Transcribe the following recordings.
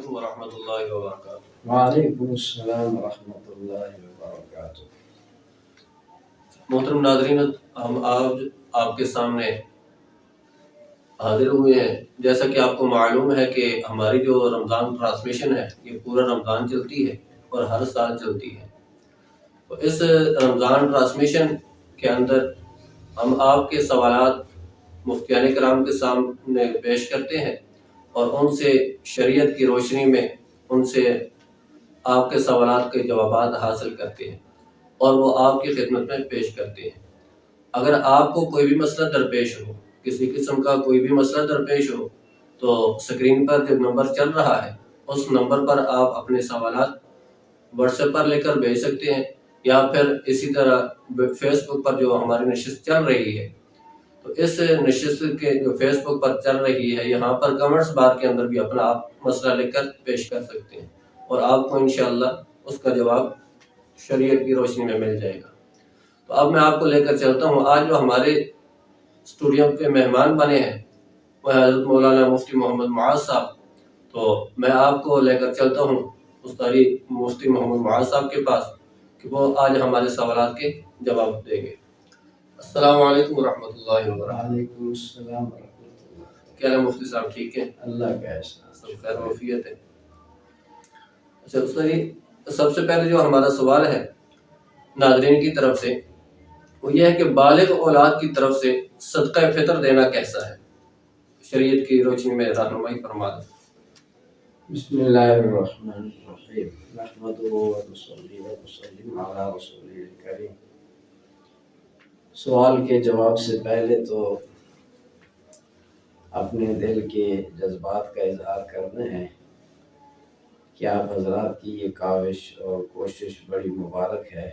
علیکم ورحمۃ اللہ وبرکاتہ۔ وعلیکم السلام ورحمۃ اللہ وبرکاتہ۔ محترم ناظرین، ہم آج آپ کے سامنے حاضر ہوئے ہیں۔ جیسا کہ آپ کو معلوم ہے کہ ہماری جو رمضان ٹرانسمیشن ہے یہ پورا رمضان چلتی ہے اور ہر سال چلتی ہے۔ تو اس رمضان ٹرانسمیشن کے اندر ہم آپ کے سوالات مفتیان کرام کے سامنے پیش کرتے ہیں اور ان سے شریعت کی روشنی میں ان سے آپ کے سوالات کے جوابات حاصل کرتے ہیں اور وہ آپ کی خدمت میں پیش کرتے ہیں۔ اگر آپ کو کوئی بھی مسئلہ درپیش ہو، کسی قسم کا کوئی بھی مسئلہ درپیش ہو، تو سکرین پر جو نمبر چل رہا ہے اس نمبر پر آپ اپنے سوالات واٹس ایپ پر لے کر بھیج سکتے ہیں، یا پھر اسی طرح فیس بک پر جو ہماری نشست چل رہی ہے، تو اس نشست کے جو فیس بک پر چل رہی ہے یہاں پر کمنٹس بار کے اندر بھی اپنا آپ مسئلہ لے کر پیش کر سکتے ہیں اور آپ کو انشاءاللہ اس کا جواب شریعت کی روشنی میں مل جائے گا۔ تو اب میں آپ کو لے کر چلتا ہوں۔ آج جو ہمارے اسٹوڈیو کے مہمان بنے ہیں وہ حضرت مولانا مفتی محمد معاذ صاحب، تو میں آپ کو لے کر چلتا ہوں استاد مفتی محمد معاذ صاحب کے پاس کہ وہ آج ہمارے سوالات کے جواب دیں گے۔ السلام علیکم ورحمۃ اللہ وبرکاتہ۔ وعلیکم السلام ورحمۃ اللہ۔ کیا ہے مفتی صاحب، ٹھیک ہیں؟ اللہ کا احسان، سب خیر وفیت ہے۔ اچھا استاد، سب سے پہلے جو ہمارا سوال ہے ناظرین کی طرف سے وہ یہ ہے کہ بالغ اولاد کی طرف سے صدقہ فطر دینا کیسا ہے؟ شریعت کی روشنی میں رہنمائی فرما دیں۔ بسم اللہ الرحمن الرحیم، نحمدہ ونصلی ونسلم علی رسولہ الکریم۔ سوال کے جواب سے پہلے تو اپنے دل کے جذبات کا اظہار کرنا ہے کہ آپ حضرات کی یہ کاوش اور کوشش بڑی مبارک ہے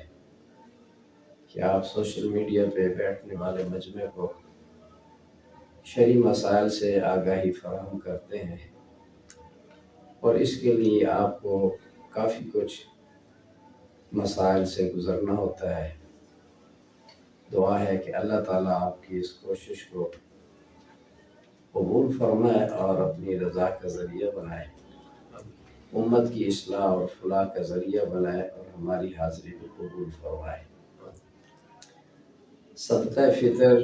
کہ آپ سوشل میڈیا پہ بیٹھنے والے مجمع کو شرعی مسائل سے آگاہی فراہم کرتے ہیں، اور اس کے لیے آپ کو کافی کچھ مسائل سے گزرنا ہوتا ہے۔ دعا ہے کہ اللہ تعالیٰ آپ کی اس کوشش کو قبول فرمائے اور اپنی رضا کا ذریعہ بنائے، امت کی اصلاح اور فلاح کا ذریعہ بنائے اور ہماری حاضری کو قبول فرمائے۔ صدقہ فطر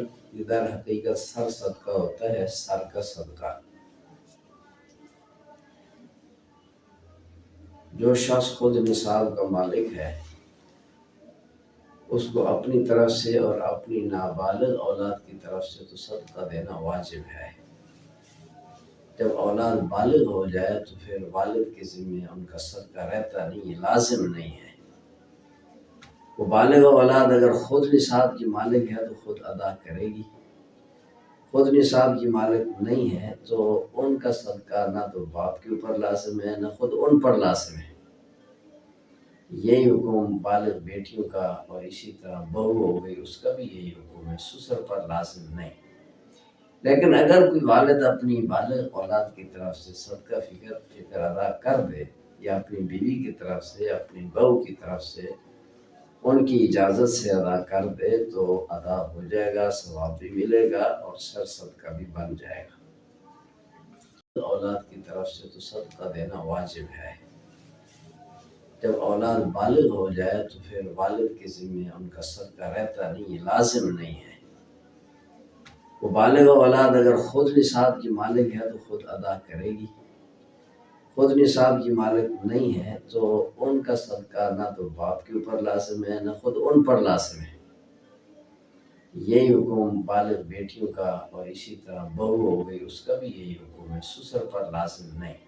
در حقیقت سر صدقہ ہوتا ہے، سر کا صدقہ۔ جو شخص خود نصاب کا مالک ہے اس کو اپنی طرف سے اور اپنی نابالغ اولاد کی طرف سے تو صدقہ دینا واجب ہے۔ جب اولاد بالغ ہو جائے تو پھر والد کے ذمہ ان کا صدقہ رہتا نہیں ہے، لازم نہیں ہے۔ وہ بالغ اولاد اگر خود نصاب کی مالک ہے تو خود ادا کرے گی، خود نصاب کی مالک نہیں ہے تو ان کا صدقہ نہ تو باپ کے اوپر لازم ہے نہ خود ان پر لازم ہے۔ یہی حکم بالغ بیٹیوں کا، اور اسی طرح بہو ہو گئی اس کا بھی یہی حکم ہے، سسر پر لازم نہیں۔ لیکن اگر کوئی والد اپنی بالغ اولاد کی طرف سے صدقہ فطر ادا کر دے، یا اپنی بیوی کی طرف سے، اپنی بہو کی طرف سے ان کی اجازت سے ادا کر دے تو ادا ہو جائے گا، ثواب بھی ملے گا اور سر صدقہ بھی بن جائے گا۔ اولاد کی طرف سے تو صدقہ دینا واجب ہے۔ جب اولاد بالغ ہو جائے تو پھر والد کے ذمہ ان کا صدقہ رہتا نہیں ہے، لازم نہیں ہے۔ وہ بالغ اولاد اگر خود نصاب کی مالک ہے تو خود ادا کرے گی، خود نصاب کی مالک نہیں ہے تو ان کا صدقہ نہ تو باپ کے اوپر لازم ہے نہ خود ان پر لازم ہے۔ یہی حکم بالغ بیٹیوں کا، اور اسی طرح بہو ہو گئی اس کا بھی یہی حکم ہے، سسر پر لازم نہیں۔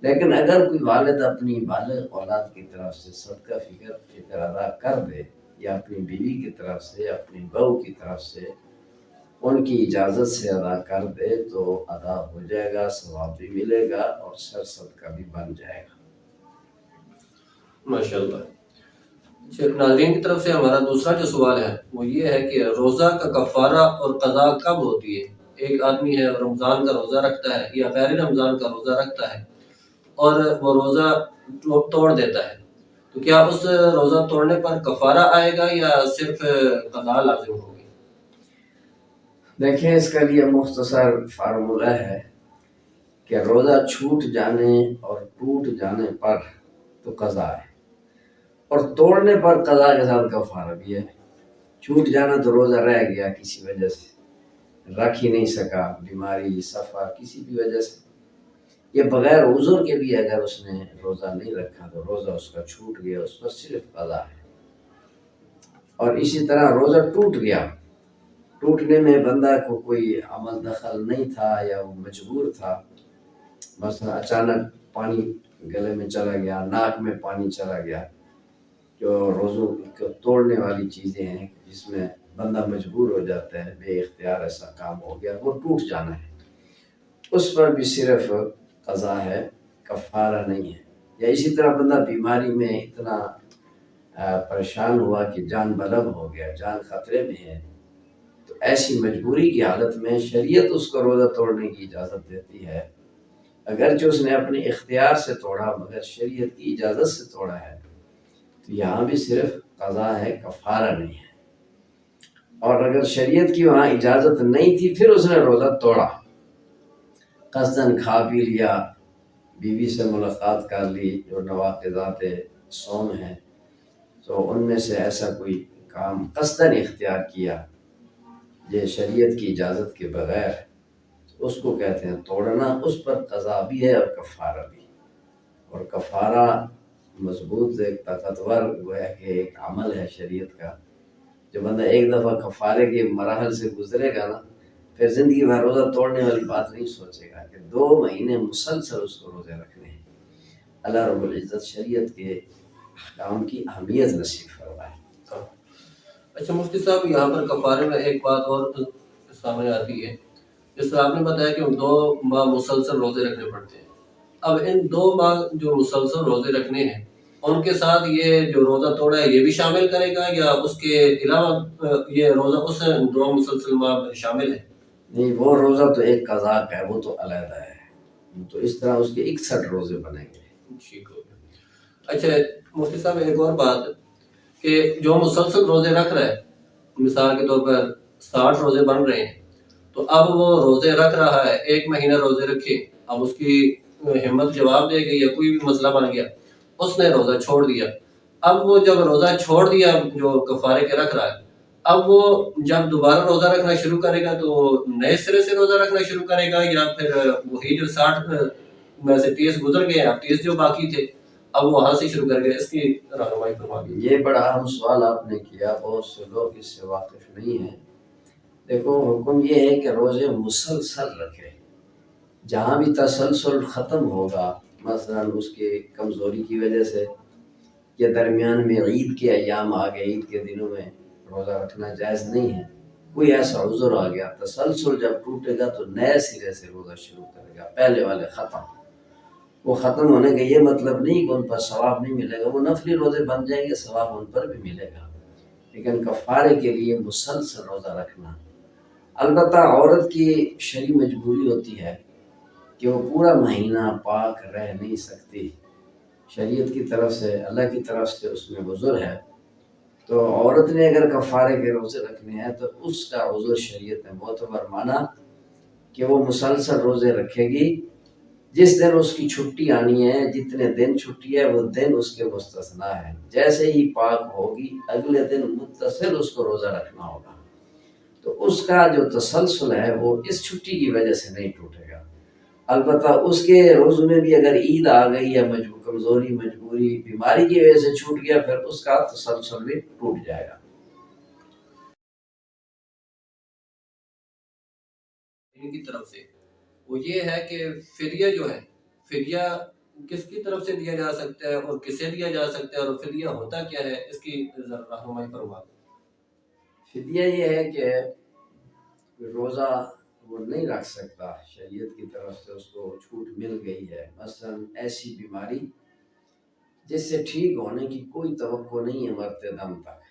لیکن اگر کوئی والد اپنی بالغ اولاد کی طرف سے صدقہ فطر ادا کر دے، یا اپنی بیوی کی طرف سے، اپنی بہو کی طرف سے ان کی اجازت سے ادا کر دے تو ادا ہو جائے گا، ثواب بھی ملے گا اور سر صدقہ بھی بن جائے گا۔ ماشاءاللہ۔ ناظرین کی طرف سے ہمارا دوسرا جو سوال ہے وہ یہ ہے کہ روزہ کا کفارہ اور قضا کب ہوتی ہے؟ ایک آدمی ہے رمضان کا روزہ رکھتا ہے یا غیر رمضان کا روزہ رکھتا ہے اور وہ روزہ توڑ دیتا ہے، تو کیا اس روزہ توڑنے پر کفارہ آئے گا یا صرف قضا لازم ہوگی؟ دیکھیں، اس کا لیے مختصر فارمولہ ہے کہ روزہ چھوٹ جانے اور ٹوٹ جانے پر تو قضا ہے، اور توڑنے پر قضا کے ساتھ کفارہ بھی ہے۔ چھوٹ جانا تو روزہ رہ گیا کسی وجہ سے، رکھ ہی نہیں سکا، بیماری، سفر، کسی بھی وجہ سے، یہ بغیر عذر کے بھی اگر اس نے روزہ نہیں رکھا تو روزہ اس کا چھوٹ گیا، اس پر صرف قضا ہے۔ اور اسی طرح روزہ ٹوٹ گیا، ٹوٹنے میں بندہ کو کوئی عمل دخل نہیں تھا یا وہ مجبور تھا، مثلا اچانک پانی گلے میں چلا گیا، ناک میں پانی چلا گیا، جو روزوں کو توڑنے والی چیزیں ہیں جس میں بندہ مجبور ہو جاتا ہے، بے اختیار ایسا کام ہو گیا، وہ ٹوٹ جانا ہے، اس پر بھی صرف قضا ہے، کفارہ نہیں ہے۔ یا اسی طرح بندہ بیماری میں اتنا پریشان ہوا کہ جان بلب ہو گیا، جان خطرے میں ہے، تو ایسی مجبوری کی حالت میں شریعت اس کو روزہ توڑنے کی اجازت دیتی ہے، اگرچہ اس نے اپنے اختیار سے توڑا مگر شریعت کی اجازت سے توڑا ہے، تو یہاں بھی صرف قضا ہے، کفارہ نہیں ہے۔ اور اگر شریعت کی وہاں اجازت نہیں تھی پھر اس نے روزہ توڑا، قصداً کھا پی لیا، بیوی سے ملاقات کر لی، جو نواقضات صوم ہیں، تو ان میں سے ایسا کوئی کام قصداً اختیار کیا یہ شریعت کی اجازت کے بغیر، اس کو کہتے ہیں توڑنا، اس پر قضا بھی ہے اور کفارہ بھی۔ اور کفارہ مضبوط ایک طاقتور گویا کہ ایک عمل ہے شریعت کا، جو بندہ ایک دفعہ کفارے کے مراحل سے گزرے گا نا، پھر زندگی میں روزہ توڑنے والی بات نہیں سوچے گا کہ 2 مہینے مسلسل اس کو روزے رکھنے ہیں۔ اللہ رب العزت شریعت کے احکام کی اہمیت نصیب فرمائے۔ اچھا مفتی صاحب، یہاں پر کفارے میں ایک بات اور سامنے آتی ہے، جس طرح آپ نے بتایا کہ 2 ماہ مسلسل روزے رکھنے پڑتے ہیں۔ اب ان 2 ماہ جو مسلسل روزے رکھنے ہیں، ان کے ساتھ یہ جو روزہ توڑا ہے یہ بھی شامل کرے گا یا اس کے علاوہ یہ روزہ اس 2 مسلسل ماہ میں شامل ہے؟ نہیں، وہ روزہ تو ایک قضا ہے، وہ تو علیحدہ ہے، تو اس طرح اس کے 61 روزے بنیں گے۔ ٹھیک ہو گیا۔ اچھا مفتی صاحب، ایک اور بات کہ جو مسلسل روزے رکھ رہا ہے، مثال کے طور پر 60 روزے بن رہے ہیں، تو اب وہ روزے رکھ رہا ہے، 1 مہینہ روزے رکھے، اب اس کی ہمت جواب دے گئی یا کوئی بھی مسئلہ بن گیا، اس نے روزہ چھوڑ دیا، اب وہ جب روزہ چھوڑ دیا جو کفارے کے رکھ رہا ہے، اب وہ جب دوبارہ روزہ رکھنا شروع کرے گا تو نئے سرے سے روزہ رکھنا شروع کرے گا، یا پھر وہی جو 60 میں سے 30 گزر گئے، اب 30 جو باقی تھے اب وہ وہاں سے شروع کر گئے، اس کی رہنمائی فرما دیجیے۔ یہ بڑا اہم سوال آپ نے کیا، بہت سے لوگ اس سے واقف نہیں ہیں۔ دیکھو، حکم یہ ہے کہ روزے مسلسل رکھے، جہاں بھی تسلسل ختم ہوگا، مثلا اس کی کمزوری کی وجہ سے یا درمیان میں عید کے ایام آ گئے، عید کے دنوں میں روزہ رکھنا جائز نہیں ہے، کوئی ایسا عذر آ گیا، تسلسل جب ٹوٹے گا تو نئے سرے سے روزہ شروع کرے گا، پہلے والے ختم۔ وہ ختم ہونے کا یہ مطلب نہیں کہ ان پر ثواب نہیں ملے گا، وہ نفلی روزے بن جائیں گے، ثواب ان پر بھی ملے گا، لیکن کفارے کے لیے مسلسل روزہ رکھنا۔ البتہ عورت کی شرعی مجبوری ہوتی ہے کہ وہ پورا مہینہ پاک رہ نہیں سکتی، شریعت کی طرف سے، اللہ کی طرف سے اس میں عذر ہے، تو عورت نے اگر کفارے کے روزے رکھنے ہیں تو اس کا عذر شریعت نے معتبر مانا کہ وہ مسلسل روزے رکھے گی، جس دن اس کی چھٹی آنی ہے، جتنے دن چھٹی ہے وہ دن اس کے مستثنا ہے، جیسے ہی پاک ہوگی اگلے دن متصل اس کو روزہ رکھنا ہوگا، تو اس کا جو تسلسل ہے وہ اس چھٹی کی وجہ سے نہیں ٹوٹے گا۔ البتہ اس کے روزوں میں بھی اگر عید آ گئی یا کمزوری، مجبوری، بیماری کی وجہ سے چھوٹ گیا، پھر اس کا تسلسل بھی ٹوٹ جائے گا۔ ان کی طرف سے وہ یہ ہے کہ فدیہ جو ہے، فدیہ کس کی طرف سے دیا جا سکتا ہے اور کسے دیا جا سکتا ہے، اور فدیہ ہوتا کیا ہے، اس کی رہنمائی فرما دیں۔ فدیہ یہ ہے کہ روزہ وہ نہیں رکھ سکتا، شریعت کی طرف سے اس کو چھوٹ مل گئی ہے، مثلا ایسی بیماری جس سے ٹھیک ہونے کی کوئی توقع نہیں ہے مرتے دم تک،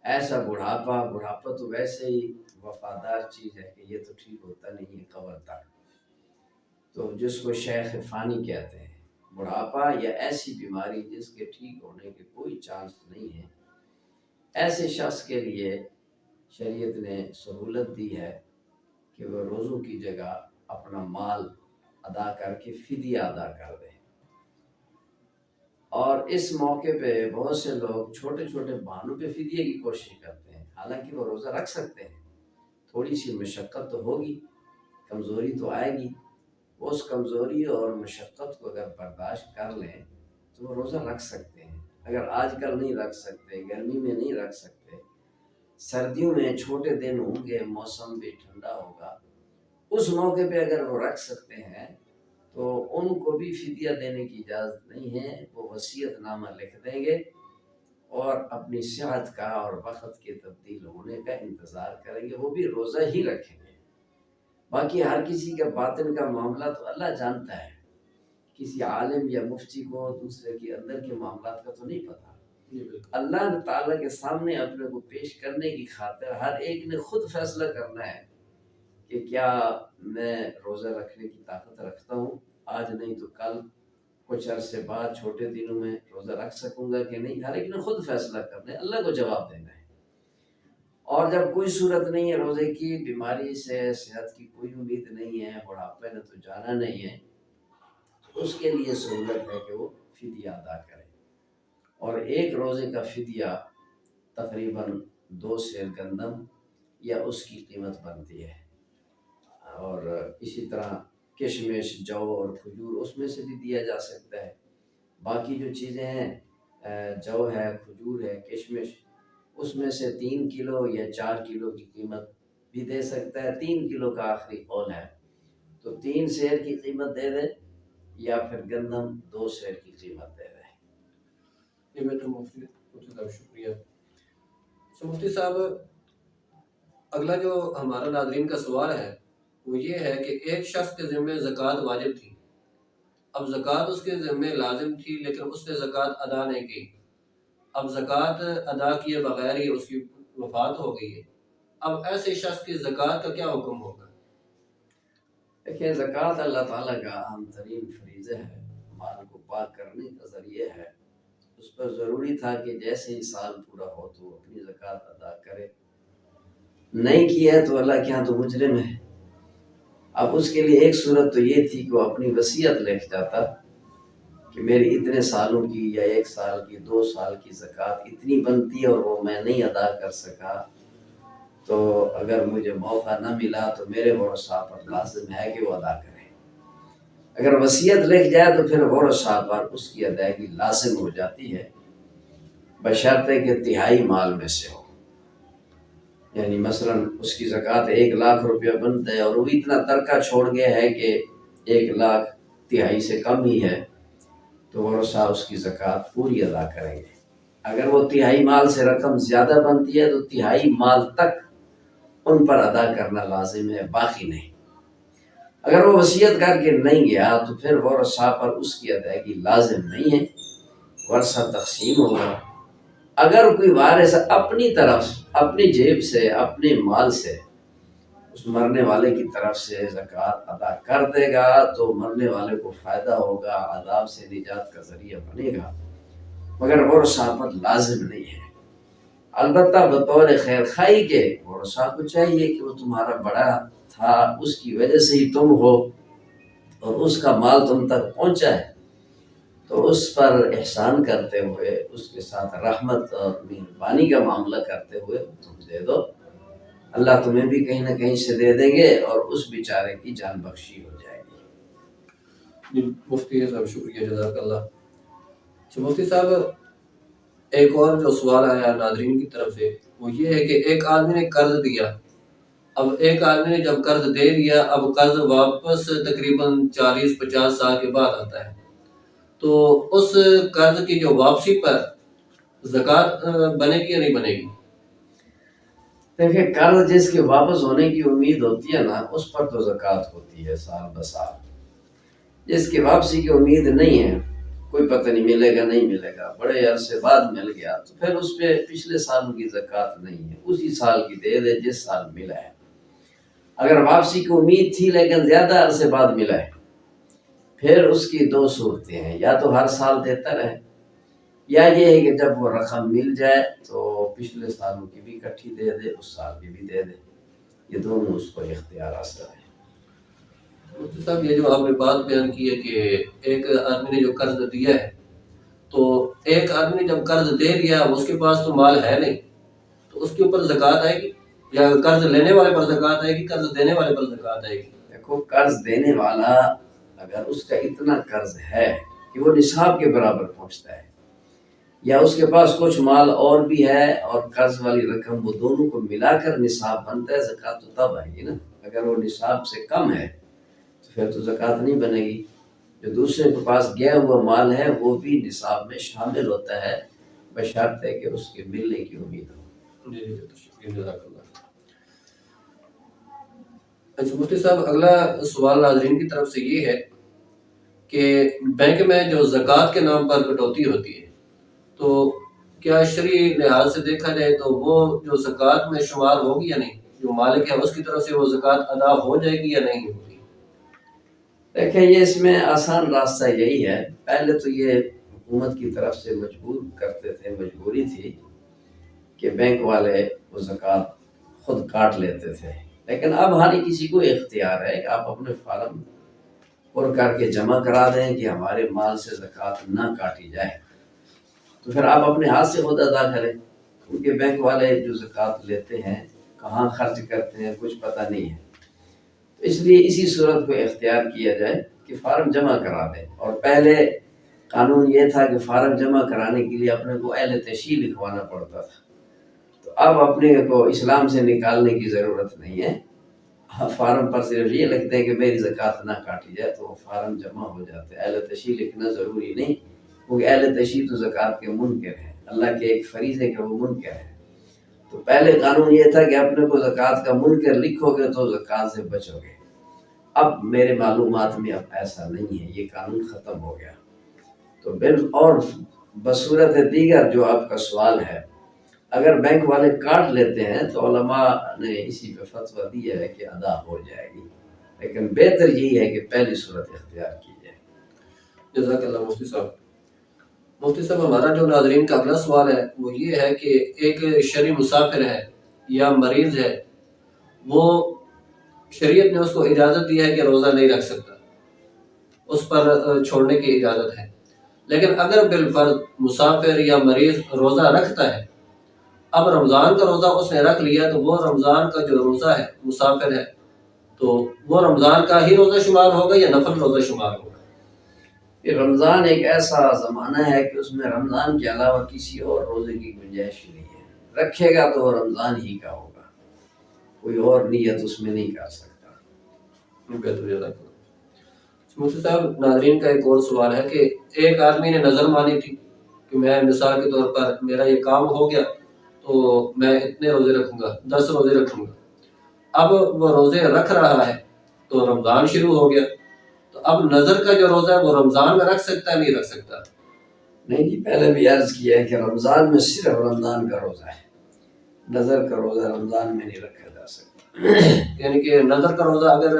ایسا بڑھاپا تو ویسے ہی وفادار چیز ہے کہ یہ تو ٹھیک ہوتا نہیں ہے قبر تک، تو جس کو شیخ فانی کہتے ہیں، بڑھاپا یا ایسی بیماری جس کے ٹھیک ہونے کے کوئی چانس نہیں ہے، ایسے شخص کے لیے شریعت نے سہولت دی ہے کہ وہ روزوں کی جگہ اپنا مال ادا کر کے فدیہ ادا کر دیں۔ اور اس موقع پہ بہت سے لوگ چھوٹے چھوٹے بہانوں پہ فدیے کی کوشش کرتے ہیں، حالانکہ وہ روزہ رکھ سکتے ہیں، تھوڑی سی مشقت تو ہوگی، کمزوری تو آئے گی، اس کمزوری اور مشقت کو اگر برداشت کر لیں تو وہ روزہ رکھ سکتے ہیں۔ اگر آج کل نہیں رکھ سکتے، گرمی میں نہیں رکھ سکتے، سردیوں میں چھوٹے دن ہوں گے، موسم بھی ٹھنڈا ہوگا، اس موقع پہ اگر وہ رکھ سکتے ہیں تو ان کو بھی فدیہ دینے کی اجازت نہیں ہے، وہ وصیت نامہ لکھ دیں گے اور اپنی صحت کا اور وقت کے تبدیل ہونے کا انتظار کریں گے، وہ بھی روزہ ہی رکھیں گے۔ باقی ہر کسی کا باطن کا معاملہ تو اللہ جانتا ہے، کسی عالم یا مفتی کو دوسرے کے اندر کے معاملات کا تو نہیں پتا۔ اللہ تعالیٰ کے سامنے اپنے کو پیش کرنے کی خاطر ہر ایک نے خود فیصلہ کرنا ہے کہ کیا میں روزہ رکھنے کی طاقت رکھتا ہوں، آج نہیں تو کل، کچھ عرصے بعد چھوٹے دنوں میں روزہ رکھ سکوں گا کہ نہیں۔ ہر ایک نے خود فیصلہ کرنا ہے، اللہ کو جواب دینا ہے۔ اور جب کوئی صورت نہیں ہے روزے کی، بیماری سے صحت کی کوئی امید نہیں ہے، بڑھاپے نے تو جانا نہیں ہے، اس کے لیے سہولت ہے کہ وہ فدیہ ادا کرے۔ اور ایک روزے کا فدیہ تقریباً 2 سیر گندم یا اس کی قیمت بنتی ہے، اور اسی طرح کشمش، جو اور کھجور اس میں سے بھی دیا جا سکتا ہے۔ باقی جو چیزیں ہیں، جو ہے، کھجور ہے، کشمش، اس میں سے 3 کلو یا 4 کلو کی قیمت بھی دے سکتا ہے۔ 3 کلو کا آخری قول ہے تو 3 سیر کی قیمت دے دے، یا پھر گندم 2 سیر کی قیمت دے دے۔ مفتی صاحب شکریہ۔ مفتی صاحب، اگلا جو ہمارا ناظرین کا سوال ہے وہ یہ ہے کہ ایک شخص کے ذمہ زکوٰۃ واجب تھی، اب زکوٰۃ اس کے ذمہ لازم تھی لیکن اس نے زکوٰۃ ادا نہیں کی، اب زکوٰۃ ادا کیے بغیر ہی اس کی وفات ہو گئی ہے، اب ایسے شخص کی زکوٰۃ کا کیا حکم ہوگا؟ دیکھیں، زکوٰۃ اللہ تعالیٰ کا اہم ترین فریضہ ہے، مال کو پاک کرنے کا ذریعہ ہے، اس پر ضروری تھا کہ جیسے ہی سال پورا ہو تو اپنی زکوٰۃ ادا کرے، نہیں کی ہے تو اللہ کے ہاں تو مجرم ہے۔ اب اس کے لیے ایک صورت تو یہ تھی کہ وہ اپنی وصیت لکھ جاتا کہ میری اتنے سالوں کی یا 1 سال کی 2 سال کی زکوٰۃ اتنی بنتی ہے اور وہ میں نہیں ادا کر سکا، تو اگر مجھے موقع نہ ملا تو میرے ورثاء پر لازم ہے کہ وہ ادا کریں۔ اگر وصیت لکھ جائے تو پھر ورثاء پر اس کی ادائیگی لازم ہو جاتی ہے، بشرطے کہ تہائی مال میں سے ہو۔ یعنی مثلا اس کی زکوٰۃ 1 لاکھ روپیہ بنتا ہے اور وہ اتنا ترکہ چھوڑ گیا ہے کہ 1 لاکھ تہائی سے کم ہی ہے، تو ورثاء اس کی زکوٰۃ پوری ادا کریں گے۔ اگر وہ تہائی مال سے رقم زیادہ بنتی ہے تو تہائی مال تک ان پر ادا کرنا لازم ہے، باقی نہیں۔ اگر وہ وصیت کر کے نہیں گیا تو پھر ورثاء پر اس کی ادائیگی لازم نہیں ہے، ورثہ تقسیم ہوگا۔ اگر کوئی وارث اپنی طرف، اپنی جیب سے، اپنے مال سے اس مرنے والے کی طرف سے زکوٰۃ ادا کر دے گا تو مرنے والے کو فائدہ ہوگا، عذاب سے نجات کا ذریعہ بنے گا، مگر ورثاء پر لازم نہیں ہے۔ البتہ بطور خیر خواہی کے ورثاء کو چاہیے کہ وہ تمہارا بڑا تھا، اس کی وجہ سے ہی تم ہو اور اس کا مال تم تک پہنچا ہے، تو اس پر احسان کرتے ہوئے، اس کے ساتھ رحمت اور مہربانی کا معاملہ کرتے ہوئے تم دے دو، اللہ تمہیں بھی کہیں نہ کہیں سے دے دیں گے اور اس بیچارے کی جان بخشی ہو جائے گی۔ مفتی صاحب شکریہ، جزاک اللہ۔ مفتی صاحب، ایک اور جو سوال آیا ناظرین کی طرف سے وہ یہ ہے کہ ایک آدمی نے قرض دیا، اب ایک آدمی نے جب قرض دے دیا، اب قرض واپس تقریباً 40-50 سال کے بعد آتا ہے، تو اس قرض کی جو واپسی پر زکوٰۃ بنے گی یا نہیں بنے گی؟ دیکھیں، قرض جس کے واپس ہونے کی امید ہوتی ہے نا، اس پر تو زکوٰۃ ہوتی ہے سال بسال۔ جس کی واپسی کی امید نہیں ہے، کوئی پتہ نہیں ملے گا نہیں ملے گا، بڑے عرصے بعد مل گیا، تو پھر اس پہ پچھلے سالوں کی زکوٰۃ نہیں ہے، اسی سال کی دے دے جس سال ملا ہے۔ اگر واپسی کی امید تھی لیکن زیادہ عرصے بعد ملا ہے، پھر اس کی 2 صورتیں ہیں، یا تو ہر سال دیتا رہے، یا یہ ہے کہ جب وہ رقم مل جائے تو پچھلے سالوں کی بھی اکٹھی دے دے، اس سال کی بھی دے دے، یہ دونوں اس کو اختیار حاصل ہے۔ مفتی صاحب یہ جو آپ نے بات بیان کی ہے کہ ایک آدمی نے جو قرض دیا ہے، تو ایک آدمی نے جب قرض دے دیا اس کے پاس تو مال ہے نہیں، تو اس کے اوپر زکوٰۃ آئے گی یا قرض لینے والے پر زکوٰۃ آئے گی، قرض دینے والے پر زکوٰۃ آئے گی؟ دیکھو قرض دینے والا اگر اس کا اتنا قرض ہے کہ وہ نصاب کے برابر پہنچتا ہے، یا اس کے پاس کچھ مال اور بھی ہے اور قرض والی رقم، وہ دونوں کو ملا کر نصاب بنتا ہے، زکوٰۃ تو تب آئے گی نا۔ اگر وہ نصاب سے کم ہے تو پھر تو زکوٰۃ نہیں بنے گی۔ جو دوسرے کے پاس گیا ہوا مال ہے وہ بھی نصاب میں شامل ہوتا ہے، بشرط ہے کہ اس کے ملنے کی امید ہو۔ جی شکریہ، جزاک اللہ۔ اچھا مفتی صاحب، اگلا سوال ناظرین کی طرف سے یہ ہے کہ بینک میں جو زکوٰۃ کے نام پر کٹوتی ہوتی ہے، تو کیا شرعی لحاظ سے دیکھا جائے تو وہ جو زکوٰۃ میں شمار ہوگی یا نہیں؟ جو مالک ہے اس کی طرف سے وہ زکوٰۃ ادا ہو جائے گی یا نہیں ہوگی؟ دیکھیں یہ اس میں آسان راستہ یہی ہے، پہلے تو یہ حکومت کی طرف سے مجبور کرتے تھے، مجبوری تھی کہ بینک والے وہ زکوٰۃ خود کاٹ لیتے تھے، لیکن اب ہر کسی کو اختیار ہے کہ آپ اپنے فارم پر کر کے جمع کرا دیں کہ ہمارے مال سے زکوٰۃ نہ کاٹی جائے، تو پھر آپ اپنے ہاتھ سے خود ادا کریں، کیونکہ بینک والے جو زکوٰۃ لیتے ہیں کہاں خرچ کرتے ہیں کچھ پتہ نہیں ہے، اس لیے اسی صورت کو اختیار کیا جائے کہ فارم جمع کرا دیں۔ اور پہلے قانون یہ تھا کہ فارم جمع کرانے کے لیے اپنے کو اہل تشیع لکھوانا پڑتا تھا، تو اب اپنے کو اسلام سے نکالنے کی ضرورت نہیں ہے، فارم پر صرف یہ لکھتے ہیں کہ میری زکوٰۃ نہ کاٹی جائے تو وہ فارم جمع ہو جاتے ہیں، اہل تشیع لکھنا ضروری نہیں، کیونکہ اہل تشیع تو زکوٰۃ کے منکر ہیں، اللہ کے ایک فریض ہے کہ وہ منکر ہے۔ تو پہلے قانون یہ تھا کہ اپنے کو زکوٰۃ کا منکر لکھو گے تو زکوٰۃ سے بچو گے، اب میرے معلومات میں اب ایسا نہیں ہے، یہ قانون ختم ہو گیا۔ تو اور بصورت دیگر جو آپ کا سوال ہے، اگر بینک والے کاٹ لیتے ہیں تو علماء نے اسی پہ فتویٰ دیا ہے کہ ادا ہو جائے گی، لیکن بہتر یہی ہے کہ پہلی صورت اختیار کی جائے۔ جزاک اللہ مفتی صاحب۔ مفتی صاحب، ہمارا جو ناظرین کا اگلا سوال ہے وہ یہ ہے کہ ایک شرعی مسافر ہے یا مریض ہے، وہ شریعت نے اس کو اجازت دی ہے کہ روزہ نہیں رکھ سکتا، اس پر چھوڑنے کی اجازت ہے، لیکن اگر بالفرض مسافر یا مریض روزہ رکھتا ہے، اب رمضان کا روزہ اس نے رکھ لیا، تو وہ رمضان کا جو روزہ ہے، مسافر ہے تو وہ رمضان کا ہی روزہ شمار ہوگا یا نفل روزہ شمار ہوگا؟ یہ رمضان ایک ایسا زمانہ ہے کہ اس میں رمضان کے علاوہ کسی اور روزے کی گنجائش نہیں ہے، رکھے گا تو وہ رمضان ہی کا ہوگا، کوئی اور نیت اس میں نہیں کر سکتا۔ مفتی صاحب، ناظرین کا ایک اور سوال ہے کہ ایک آدمی نے نظر مانی تھی کہ میں مثال کے طور پر میرا یہ کام ہو گیا تو میں اتنے روزے رکھوں گا، 10 روزے رکھوں گا، اب وہ روزے رکھ رہا ہے تو رمضان شروع ہو گیا، تو اب نظر کا جو روزہ ہے وہ رمضان میں رکھ سکتا ہے نہیں رکھ سکتا؟ نہیں جی، پہلے بھی عرض کیا ہے کہ رمضان میں صرف رمضان کا روزہ ہے، نظر کا روزہ رمضان میں نہیں رکھا جا سکتا۔ یعنی کہ نظر کا روزہ اگر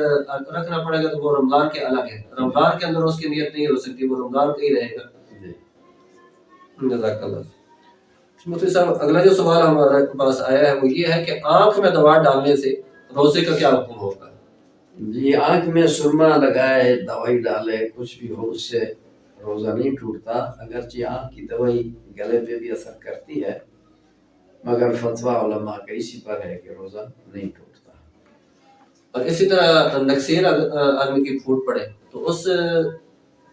رکھنا پڑے گا تو وہ رمضان کے الگ ہے، رمضان کے اندر اس کی نیت نہیں ہو سکتی، وہ رمضان کا ہی رہے گا۔ جزاک اللہ۔ مفتی صاحب، اگلا جو سوال ہمارے پاس آیا ہے وہ یہ ہے کہ آنکھ میں دوا ڈالنے سے روزے کا کیا حکم ہوگا؟ جی، آنکھ میں سرما لگائے، دوائی ڈالے، کچھ بھی ہو، اس سے روزہ نہیں ٹوٹتا، اگرچہ آنکھ کی دوائی گلے پہ بھی اثر کرتی ہے، مگر فتویٰ علماء کا اسی پر ہے کہ روزہ نہیں ٹوٹتا۔ اور اسی طرح نکسیر آدمی کی پھوٹ پڑے تو اس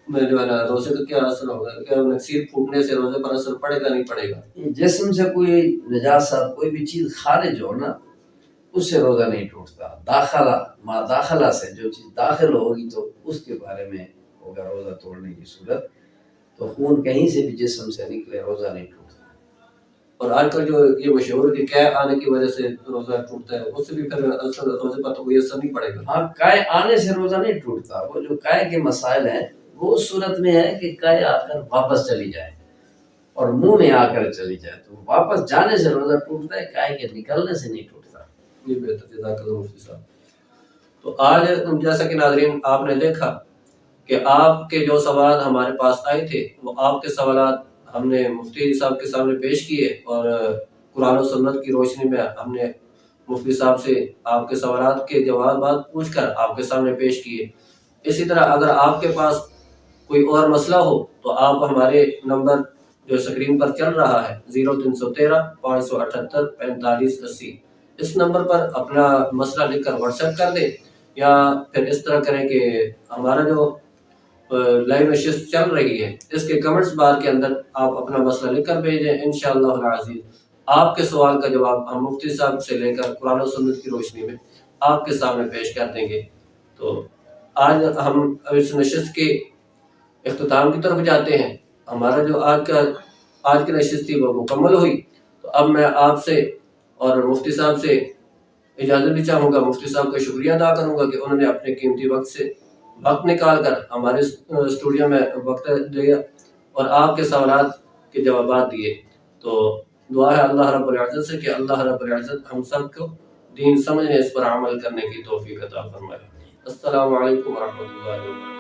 میں جو ہے نا روزے کا کیا اثر ہوگا؟ کیا نکسیر پھوٹنے سے روزے پر اثر پڑے گا نہیں پڑے گا؟ جسم سے کوئی نجاست، کوئی بھی چیز خارج ہو نا، اس سے روزہ نہیں ٹوٹتا، داخلہ سے جو چیز داخل ہوگی تو اس کے بارے میں ہوگا روزہ توڑنے کی صورت، تو خون کہیں سے بھی جسم سے نکلے روزہ نہیں ٹوٹتا۔ اور آج کل جو یہ مشہور ہے کہ قے آنے کی وجہ سے روزہ ٹوٹتا ہے، اس سے بھی پھر اثر روزے پر تو کوئی اثر نہیں پڑے گا؟ ہاں، قے آنے سے روزہ نہیں ٹوٹتا، وہ جو قے کے مسائل ہیں وہ اس صورت میں ہے کہ قے آ کر واپس چلی جائے اور منہ میں آ کر چلی جائے، تو واپس جانے سے روزہ ٹوٹتا ہے، قے کے نکلنے سے نہیں ٹوٹتا۔ یہ بہتر، جزاک اللہ مفتی صاحب۔ تو آج جیسا کہ ناظرین آپ نے دیکھا کہ آپ کے جو سوالات ہمارے پاس آئے تھے وہ آپ کے سوالات ہم نے مفتی صاحب کے سامنے پیش کیے، اور قرآن و سنت کی روشنی میں ہم نے مفتی صاحب سے آپ کے سوالات کے جوابات پوچھ کر آپ کے سامنے پیش کیے۔ اسی طرح اگر آپ کے پاس کوئی اور مسئلہ ہو تو آپ ہمارے نمبر جو اسکرین پر چل رہا ہے 0313 578 4580 اس نمبر پر اپنا مسئلہ لکھ کر واٹس ایپ کر دیں، یا پھر اس طرح کریں کہ ہمارا جو لائیو نشست چل رہی ہے اس کے کمنٹس بار کے اندر آپ اپنا مسئلہ لکھ کر بھیجیں، انشاءاللہ العزیز آپ کے سوال کا جواب ہم مفتی صاحب سے لے کر قرآن و سنت کی روشنی میں آپ کے سامنے پیش کر دیں گے۔ تو آج ہم اس نشست کے اختتام کی طرف جاتے ہیں۔ ہمارا جو آج کی نشست تھی وہ مکمل ہوئی، تو اب میں آپ سے اور مفتی صاحب سے اجازت بھی چاہوں گا، مفتی صاحب کا شکریہ ادا کروں گا کہ انہوں نے اپنے قیمتی وقت نکال کر ہمارے اسٹوڈیو میں وقت دیا اور آپ کے سوالات کے جوابات دیے۔ تو دعا ہے اللہ رب العزت سے کہ اللہ رب العزت ہم سب کو دین سمجھنے اس پر عمل کرنے کی توفیق عطا فرمائے۔ السلام علیکم ورحمۃ اللہ وبرکاتہ۔